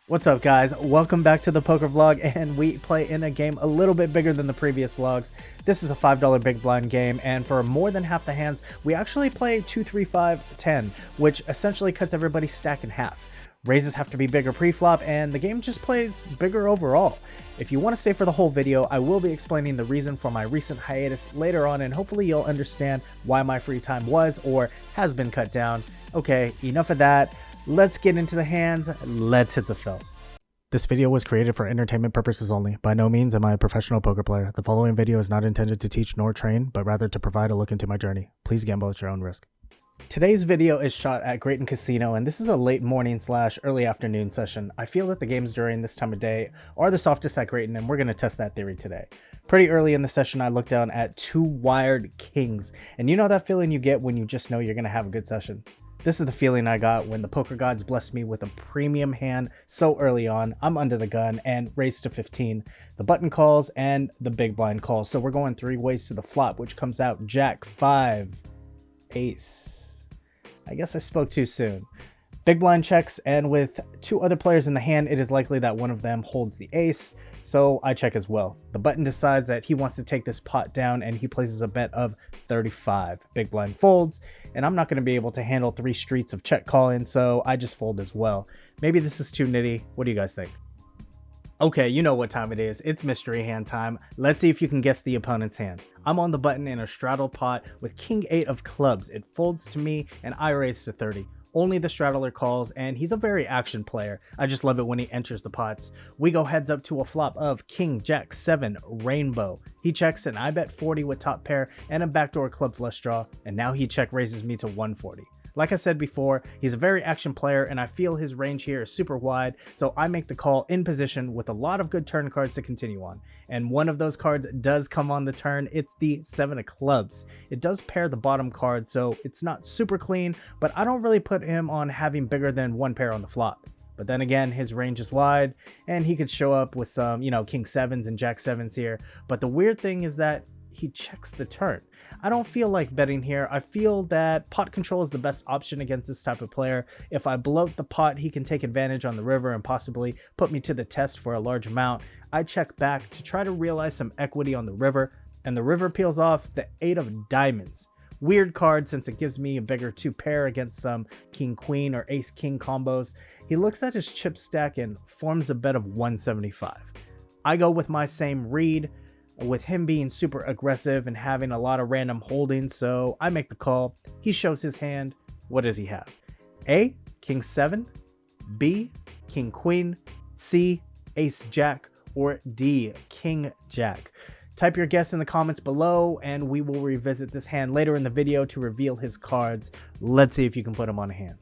What's up, guys? Welcome back to the poker vlog, and we play in a game a little bit bigger than the previous vlogs. This is a $5 big blind game, and for more than half the hands we actually play 2 3 5 10, which essentially cuts everybody's stack in half. Raises have to be bigger pre-flop, and the game just plays bigger overall. If you want to stay for the whole video, I will be explaining the reason for my recent hiatus later on, and hopefully you'll understand why my free time was or has been cut down. Okay, enough of that. Let's get into the hands. Let's hit the film. This video was created for entertainment purposes only. By no means am I a professional poker player. The following video is not intended to teach nor train, but rather to provide a look into my journey. Please gamble at your own risk. Today's video is shot at Grayton Casino, and this is a late morning / early afternoon session. I feel that the games during this time of day are the softest at Grayton, and we're going to test that theory today. Pretty early in the session, I looked down at 2 wired kings, and you know that feeling you get when you just know you're going to have a good session. This is the feeling I got when the poker gods blessed me with a premium hand so early on. I'm under the gun and raised to 15. The button calls and the big blind calls. So we're going 3 ways to the flop, which comes out Jack, 5, Ace. I guess I spoke too soon. Big blind checks, and with 2 other players in the hand, it is likely that one of them holds the ace, so I check as well. The button decides that he wants to take this pot down, and he places a bet of 35. Big blind folds, and I'm not going to be able to handle 3 streets of check calling, so I just fold as well. Maybe this is too nitty. What do you guys think? Okay, you know what time it is. It's mystery hand time. Let's see if you can guess the opponent's hand. I'm on the button in a straddle pot with king 8 of clubs. It folds to me, and I raise to 30. Only the straddler calls, and he's a very action player. I just love it when he enters the pots. We go heads up to a flop of king jack 7 rainbow. He checks, and I bet 40 with top pair and a backdoor club flush draw, and now he check raises me to 140. Like I said before, he's a very action player, and I feel his range here is super wide, so I make the call in position with a lot of good turn cards to continue on. And one of those cards does come on the turn. It's the 7 of clubs. It does pair the bottom card, so it's not super clean, but I don't really put him on having bigger than 1 pair on the flop. But then again, his range is wide, and he could show up with some, king 7s and jack 7s here. But the weird thing is that he checks the turn. I don't feel like betting here. I feel that pot control is the best option against this type of player. If I bloat the pot, he can take advantage on the river and possibly put me to the test for a large amount. I check back to try to realize some equity on the river, and the river peels off the 8 of diamonds. Weird card since it gives me a bigger 2 pair against some king queen or ace king combos. He looks at his chip stack and forms a bet of 175. I go with my same read, with him being super aggressive and having a lot of random holdings, so I make the call. He shows his hand. What does he have? A, king 7, B, king queen, C, ace jack, or D, king jack. Type your guess in the comments below, and we will revisit this hand later in the video to reveal his cards. Let's see if you can put him on hands.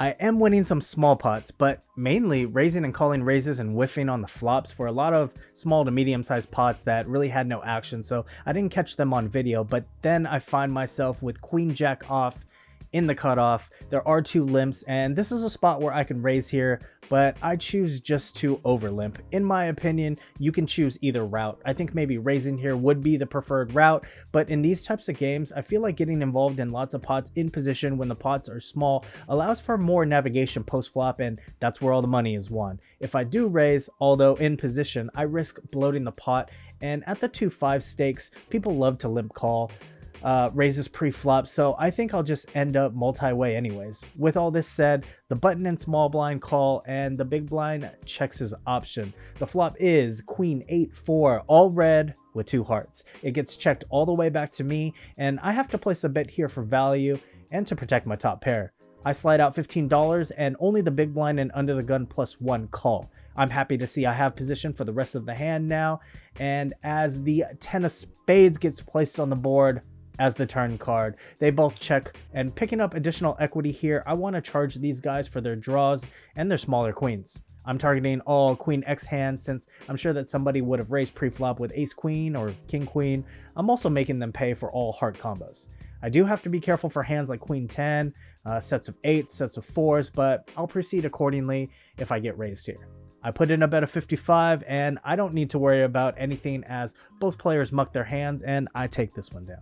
I am winning some small pots, but mainly raising and calling raises and whiffing on the flops for a lot of small to medium sized pots that really had no action, so I didn't catch them on video. But then I find myself with queen jack off in the cutoff. There are 2 limps, and this is a spot where I can raise here, but I choose just to over limp. In my opinion, you can choose either route. I think maybe raising here would be the preferred route, but in these types of games, I feel like getting involved in lots of pots in position when the pots are small allows for more navigation post flop, and that's where all the money is won. If I do raise, although in position, I risk bloating the pot, and at the 2-5 stakes, people love to limp call raises pre-flop, so I think I'll just end up multi-way anyways. With all this said, the button and small blind call, and the big blind checks his option. The flop is queen 8-4, all red with 2 hearts. It gets checked all the way back to me, and I have to place a bet here for value and to protect my top pair. I slide out $15, and only the big blind and under the gun +1 call. I'm happy to see I have position for the rest of the hand now, and as the 10 of spades gets placed on the board as the turn card, they both check, and picking up additional equity here, I want to charge these guys for their draws and their smaller queens. I'm targeting all queen X hands since I'm sure that somebody would have raised pre-flop with ace queen or king queen. I'm also making them pay for all heart combos. I do have to be careful for hands like queen 10, sets of 8s, sets of 4s, but I'll proceed accordingly if I get raised here. I put in a bet of 55, and I don't need to worry about anything as both players muck their hands, and I take this one down.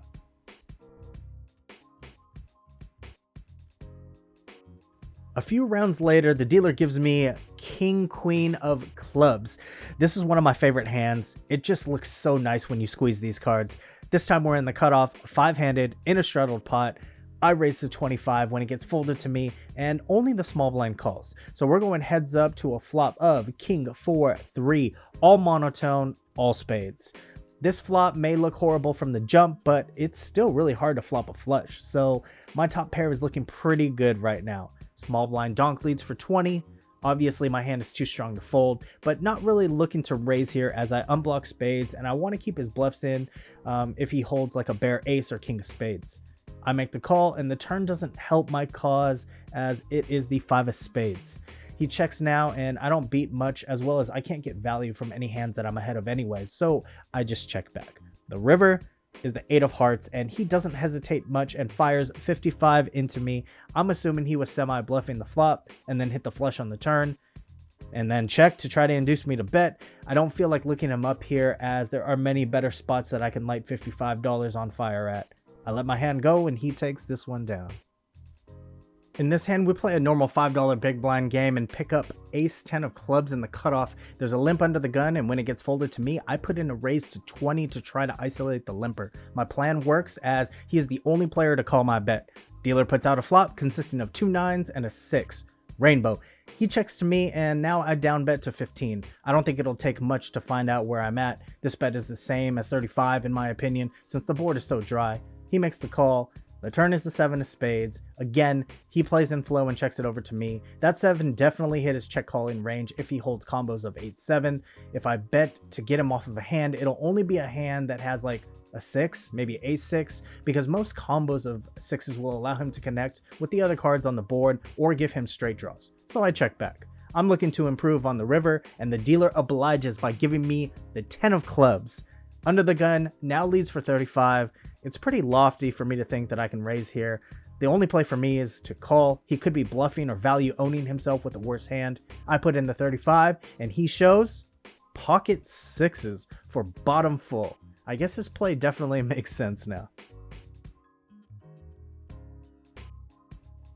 A few rounds later, the dealer gives me king queen of clubs. This is one of my favorite hands. It just looks so nice when you squeeze these cards. This time we're in the cutoff, 5-handed in a straddled pot. I raise to 25 when it gets folded to me, and only the small blind calls. So we're going heads up to a flop of king 4-3, all monotone, all spades. This flop may look horrible from the jump, but it's still really hard to flop a flush. So my top pair is looking pretty good right now. Small blind donk leads for 20. Obviously my hand is too strong to fold, but not really looking to raise here as I unblock spades, and I want to keep his bluffs in if he holds like a bare ace or king of spades. I make the call, and the turn doesn't help my cause as it is the 5 of spades. He checks now, and I don't beat much, as well as I can't get value from any hands that I'm ahead of anyways, so I just check back. The river is the 8 of hearts, and he doesn't hesitate much and fires 55 into me. I'm assuming he was semi-bluffing the flop and then hit the flush on the turn and then check to try to induce me to bet. I don't feel like looking him up here as there are many better spots that I can light $55 on fire at. I let my hand go and he takes this one down. In this hand, we play a normal $5 big blind game and pick up ace 10 of clubs in the cutoff. There's a limp under the gun, and when it gets folded to me, I put in a raise to 20 to try to isolate the limper. My plan works as he is the only player to call my bet. Dealer puts out a flop consisting of 2 9s and a 6. Rainbow. He checks to me, and now I down bet to 15. I don't think it'll take much to find out where I'm at. This bet is the same as 35 in my opinion, since the board is so dry. He makes the call. The turn is the 7 of spades. Again, he plays in flow and checks it over to me. That 7 definitely hit his check calling range if he holds combos of 8-7. If I bet to get him off of a hand, it'll only be a hand that has like a 6, maybe a6, because most combos of 6s will allow him to connect with the other cards on the board or give him straight draws. So I check back. I'm looking to improve on the river, and the dealer obliges by giving me the 10 of clubs. Under the gun now leads for 35. It's pretty lofty for me to think that I can raise here. The only play for me is to call. He could be bluffing or value owning himself with a worse hand. I put in the 35 and he shows pocket 6s for bottom full. I guess this play definitely makes sense now.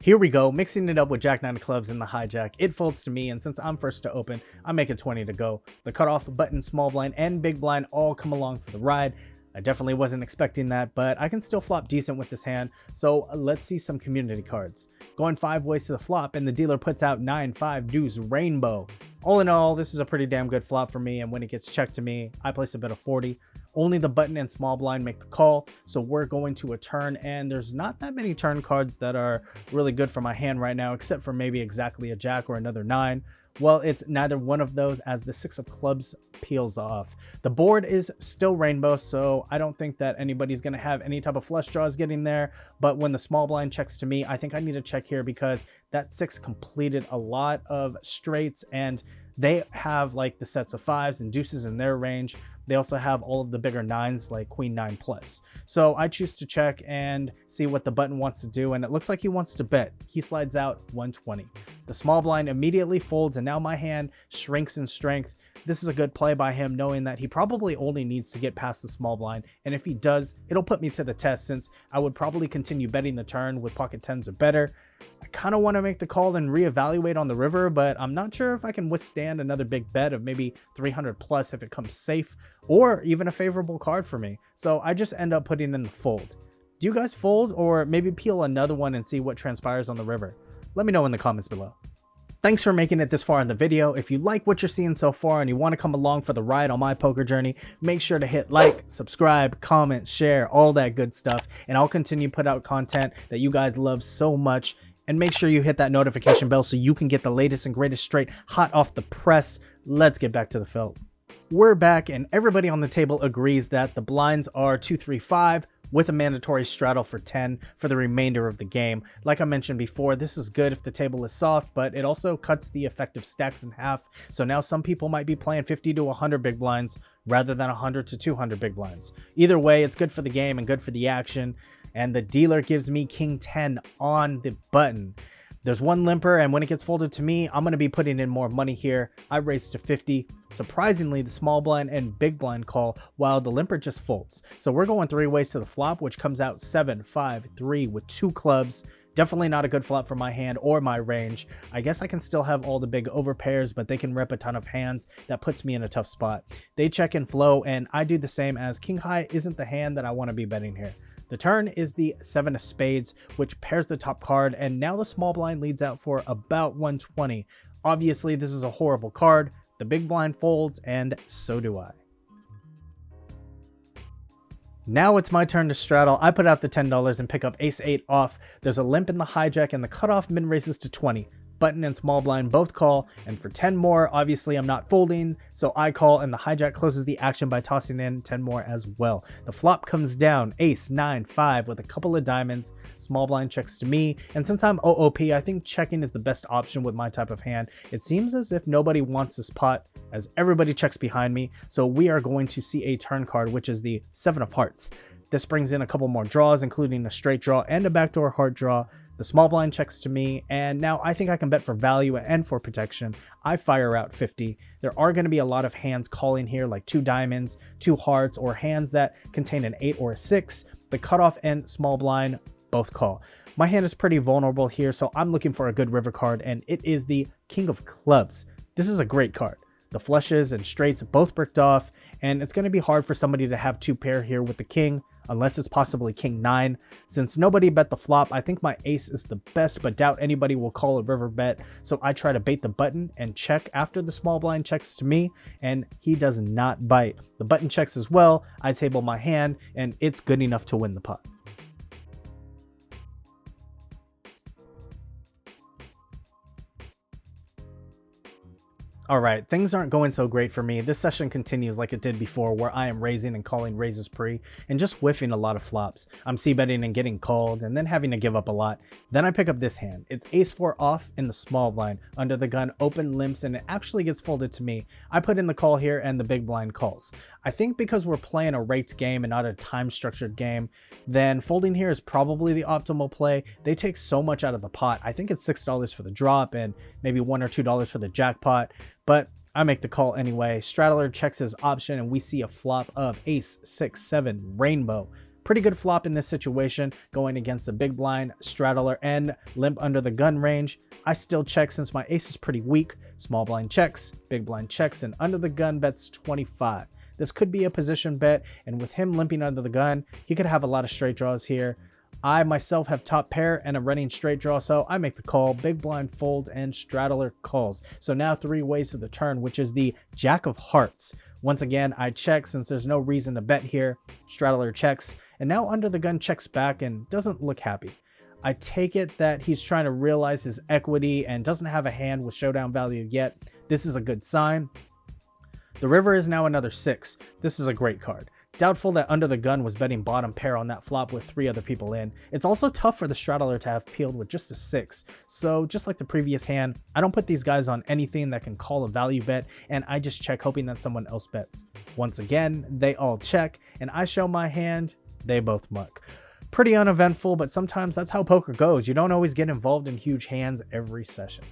Here we go, mixing it up with Jack 9 of clubs in the hijack. It folds to me, and since I'm first to open, I make it 20 to go. The cutoff, button, small blind, and big blind all come along for the ride. I definitely wasn't expecting that, but I can still flop decent with this hand, so let's see some community cards. Going 5 ways to the flop, and the dealer puts out 9, 5, deuce, rainbow. All in all, this is a pretty damn good flop for me, and when it gets checked to me, I place a bet of 40. Only the button and small blind make the call, so we're going to a turn, and there's not that many turn cards that are really good for my hand right now, except for maybe exactly a jack or another 9. Well, it's neither one of those as the 6 of clubs peels off. The board is still rainbow, so I don't think that anybody's going to have any type of flush draws getting there, but when the small blind checks to me, I think I need to check here because that 6 completed a lot of straights, and they have like the sets of 5s and deuces in their range. They also have all of the bigger 9s like queen 9 plus. So I choose to check and see what the button wants to do, and it looks like he wants to bet. He slides out 120. The small blind immediately folds, and now my hand shrinks in strength. This is a good play by him, knowing that he probably only needs to get past the small blind, and if he does, it'll put me to the test since I would probably continue betting the turn with pocket 10s or better. I kind of want to make the call and reevaluate on the river, but I'm not sure if I can withstand another big bet of maybe 300 plus if it comes safe or even a favorable card for me. So I just end up putting in the fold. Do you guys fold or maybe peel another one and see what transpires on the river? Let me know in the comments below. Thanks for making it this far in the video. If you like what you're seeing so far and you want to come along for the ride on my poker journey, make sure to hit like, subscribe, comment, share, all that good stuff. And I'll continue to put out content that you guys love so much. And make sure you hit that notification bell so you can get the latest and greatest straight hot off the press. Let's get back to the film. We're back, and everybody on the table agrees that the blinds are 2, 3, 5 with a mandatory straddle for 10 for the remainder of the game. Like I mentioned before, this is good if the table is soft, but it also cuts the effective stacks in half. So now some people might be playing 50 to 100 big blinds rather than 100 to 200 big blinds. Either way, it's good for the game and good for the action. And the dealer gives me king 10 on the button. There's one limper, and when it gets folded to me, I'm going to be putting in more money here. I raise to 50. Surprisingly, the small blind and big blind call while the limper just folds. So we're going 3 ways to the flop, which comes out 7, 5, 3 with 2 clubs. Definitely not a good flop for my hand or my range. I guess I can still have all the big overpairs, but they can rip a ton of hands. That puts me in a tough spot. They check and flow, and I do the same, as king high isn't the hand that I want to be betting here. The turn is the 7 of spades, which pairs the top card, and now the small blind leads out for about 120. Obviously, this is a horrible card. The big blind folds, and so do I. Now it's my turn to straddle. I put out the $10 and pick up ace-8 off. There's a limp in the hijack, and the cutoff min raises to 20. Button and small blind both call, and for 10 more, obviously I'm not folding, so I call, and the hijack closes the action by tossing in 10 more as well. The flop comes down, ace, 9, 5 with a couple of diamonds. Small blind checks to me, and since I'm OOP, I think checking is the best option with my type of hand. It seems as if nobody wants this pot, as everybody checks behind me, so we are going to see a turn card, which is the 7 of hearts. This brings in a couple more draws, including a straight draw and a backdoor heart draw. The small blind checks to me, and now I think I can bet for value and for protection. I fire out 50. There are going to be a lot of hands calling here, like 2 diamonds, 2 hearts, or hands that contain an 8 or a 6. The cutoff and small blind both call. My hand is pretty vulnerable here, so I'm looking for a good river card, and it is the King of Clubs. This is a great card. The flushes and straights both bricked off, and it's going to be hard for somebody to have 2 pair here with the king, unless it's possibly king 9. Since nobody bet the flop, I think my ace is the best, but doubt anybody will call a river bet, so I try to bait the button and check after the small blind checks to me, and he does not bite. The button checks as well. I table my hand, and it's good enough to win the pot. Alright, things aren't going so great for me. This session continues like it did before, where I am raising and calling raises pre, and just whiffing a lot of flops. I'm c-betting and getting called, and then having to give up a lot. Then I pick up this hand. It's ace-4 off in the small blind. Under the gun, open limps, and it actually gets folded to me. I put in the call here, and the big blind calls. I think because we're playing a raked game and not a time-structured game, then folding here is probably the optimal play. They take so much out of the pot. I think it's $6 for the drop, and maybe $1 or $2 for the jackpot. But I make the call anyway. Straddler checks his option, and we see a flop of ace, 6, 7, rainbow. Pretty good flop in this situation, going against a big blind, straddler, and limp under the gun range. I still check since my ace is pretty weak. Small blind checks, big blind checks, and under the gun bets 25. This could be a position bet, and with him limping under the gun, he could have a lot of straight draws here. I myself have top pair and a running straight draw, so I make the call. Big blind folds and straddler calls. So now 3 ways to the turn, which is the jack of hearts. Once again, I check since there's no reason to bet here. Straddler checks, and now under the gun checks back and doesn't look happy. I take it that he's trying to realize his equity and doesn't have a hand with showdown value yet. This is a good sign. The river is now another 6. This is a great card. Doubtful that under the gun was betting bottom pair on that flop with 3 other people in. It's also tough for the straddler to have peeled with just a 6. So just like the previous hand, I don't put these guys on anything that can call a value bet, and I just check hoping that someone else bets. Once again, they all check, and I show my hand, they both muck. Pretty uneventful, but sometimes that's how poker goes. You don't always get involved in huge hands every session.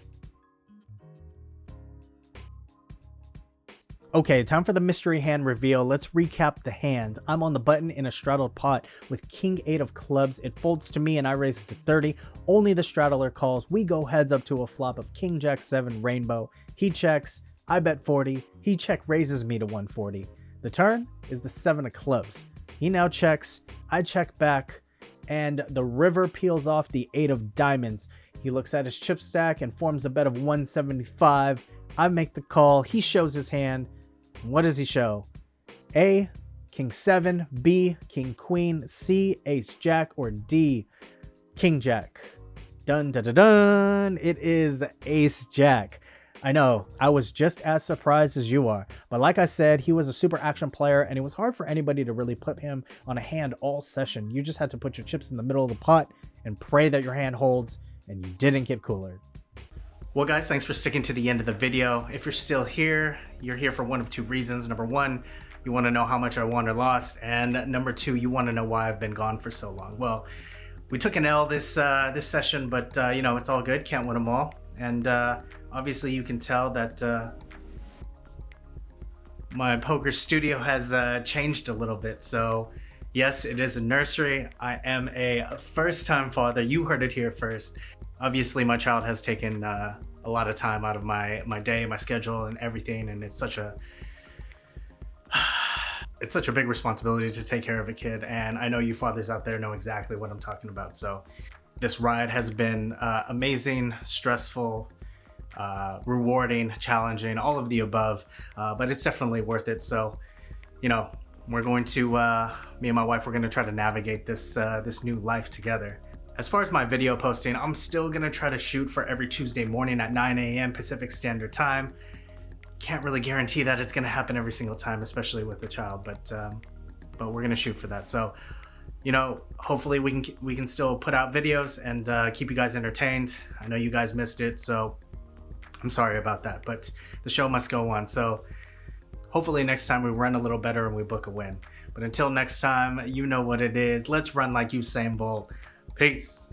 Okay, time for the mystery hand reveal. Let's recap the hand. I'm on the button in a straddled pot with king 8 of clubs. It folds to me and I raise to 30. Only the straddler calls. We go heads up to a flop of king jack 7 rainbow. He checks. I bet 40. He check raises me to 140. The turn is the 7 of clubs. He now checks. I check back, and the river peels off the 8 of diamonds. He looks at his chip stack and forms a bet of 175. I make the call. He shows his hand. What does he show? A, king 7, B, king queen, C, ace jack, or D, king jack. Dun dun dun dun. It is ace jack. I know, I was just as surprised as you are, but like I said, he was a super action player, and it was hard for anybody to really put him on a hand all session. You just had to put your chips in the middle of the pot and pray that your hand holds, and you didn't get cooler. Well guys, thanks for sticking to the end of the video. If you're still here, you're here for one of 2 reasons. Number 1, you want to know how much I won or lost, and number 2, you want to know why I've been gone for so long. Well, we took an L this session, but you know, it's all good. Can't win them all. And obviously you can tell that my poker studio has changed a little bit. So Yes, it is a nursery. I am a first-time father. You heard it here first. Obviously, my child has taken a lot of time out of my day, my schedule, and everything, and it's such a big responsibility to take care of a kid. And I know you fathers out there know exactly what I'm talking about. So this ride has been amazing, stressful, rewarding, challenging, all of the above, but it's definitely worth it. So, you know, we're going to, me and my wife, we're going to try to navigate this new life together. As far as my video posting, I'm still going to try to shoot for every Tuesday morning at 9 a.m. Pacific Standard Time. Can't really guarantee that it's going to happen every single time, especially with the child, but we're going to shoot for that. So, you know, hopefully we can still put out videos and keep you guys entertained. I know you guys missed it, so I'm sorry about that, but the show must go on. So hopefully next time we run a little better and we book a win. But until next time, you know what it is. Let's run like Usain Bolt. Peace.